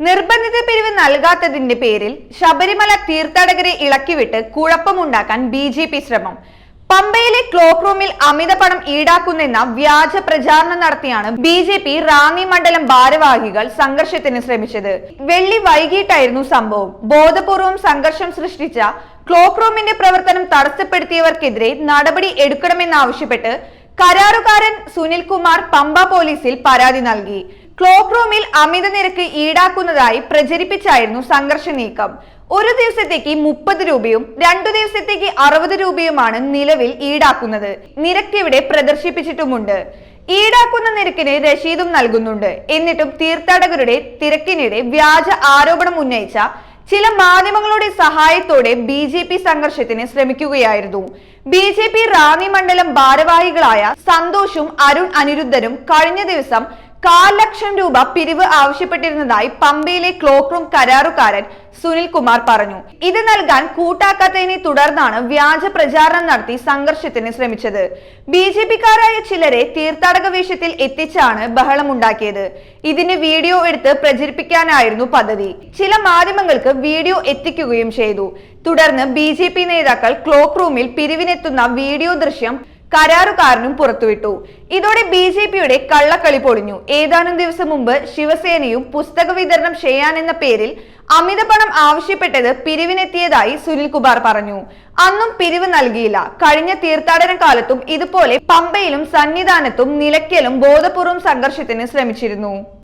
നിർബന്ധിത പിരിവ് നൽകാത്തതിന്റെ പേരിൽ ശബരിമല തീർത്ഥാടകരെ ഇളക്കിവിട്ട് കുഴപ്പമുണ്ടാക്കാൻ ബി.ജെ.പി ശ്രമം. പമ്പയിലെ ക്ലോക്ക് റൂമിൽ അമിത പണം ഈടാക്കുന്നെന്ന വ്യാജ പ്രചാരണം നടത്തിയാണ് ബി.ജെ.പി റാന്നി മണ്ഡലം ഭാരവാഹികൾ സംഘർഷത്തിന് ശ്രമിച്ചത്. വെള്ളി വൈകിട്ടായിരുന്നു സംഭവം. ബോധപൂർവം സംഘർഷം സൃഷ്ടിച്ച ക്ലോക്ക് റൂമിന്റെ പ്രവർത്തനം തടസ്സപ്പെടുത്തിയവർക്കെതിരെ നടപടി എടുക്കണമെന്നാവശ്യപ്പെട്ട് കരാറുകാരൻ സുനിൽകുമാർ പമ്പ പോലീസിൽ പരാതി നൽകി. ക്ലോക്ക് റൂമിൽ അമിത നിരക്ക് ഈടാക്കുന്നതായി പ്രചരിപ്പിച്ചായിരുന്നു സംഘർഷ നീക്കം. ഒരു ദിവസത്തേക്ക് 30 രൂപയും 2 ദിവസത്തേക്ക് 60 രൂപയുമാണ് നിലവിൽ ഈടാക്കുന്നത്. നിരക്ക് ഇവിടെ പ്രദർശിപ്പിച്ചിട്ടുമുണ്ട്. ഈടാക്കുന്ന നിരക്കിന് രശീദും നൽകുന്നുണ്ട്. എന്നിട്ടും തീർത്ഥാടകരുടെ തിരക്കിനിടെ വ്യാജ ആരോപണം ഉന്നയിച്ച ചില മാധ്യമങ്ങളുടെ സഹായത്തോടെ ബി.ജെ.പി സംഘർഷത്തിന് ശ്രമിക്കുകയായിരുന്നു. ബി.ജെ.പി റാന്നി മണ്ഡലം ഭാരവാഹികളായ സന്തോഷും അരുൺ അനിരുദ്ധരും കഴിഞ്ഞ ദിവസം 1/4 ലക്ഷം രൂപ പിരിവ് ആവശ്യപ്പെട്ടിരുന്നതായി പമ്പയിലെ ക്ലോക്ക് റൂം കരാറുകാരൻ സുനിൽകുമാർ പറഞ്ഞു. ഇത് നൽകാൻ കൂട്ടാക്കാത്തതിനെ തുടർന്നാണ് വ്യാജ പ്രചാരണം നടത്തി സംഘർഷത്തിന് ശ്രമിച്ചത്. ബി.ജെ.പിക്കാരായ ചിലരെ തീർത്ഥാടക വേഷത്തിൽ എത്തിച്ചാണ് ബഹളമുണ്ടാക്കിയത്. ഇതിന് വീഡിയോ എടുത്ത് പ്രചരിപ്പിക്കാനായിരുന്നു പദ്ധതി. ചില മാധ്യമങ്ങൾക്ക് വീഡിയോ എത്തിക്കുകയും ചെയ്തു. തുടർന്ന് ബി.ജെ.പി നേതാക്കൾ ക്ലോക്ക് റൂമിൽ പിരിവിനെത്തുന്ന വീഡിയോ ദൃശ്യം കരാറുകാരനും പുറത്തുവിട്ടു. ഇതോടെ ബി.ജെ.പിയുടെ കള്ളക്കളി പൊളിഞ്ഞു. ഏതാനും ദിവസം മുമ്പ് ശിവസേനയും പുസ്തക വിതരണം ചെയ്യാനെന്ന പേരിൽ അമിത പണം ആവശ്യപ്പെട്ടത് പിരിവിനെത്തിയതായി സുനിൽകുമാർ പറഞ്ഞു. അന്നും പിരിവ് നൽകിയില്ല. കഴിഞ്ഞ തീർത്ഥാടന കാലത്തും ഇതുപോലെ പമ്പയിലും സന്നിധാനത്തും നിലയ്ക്കലും ബോധപൂർവം സംഘർഷത്തിന് ശ്രമിച്ചിരുന്നു.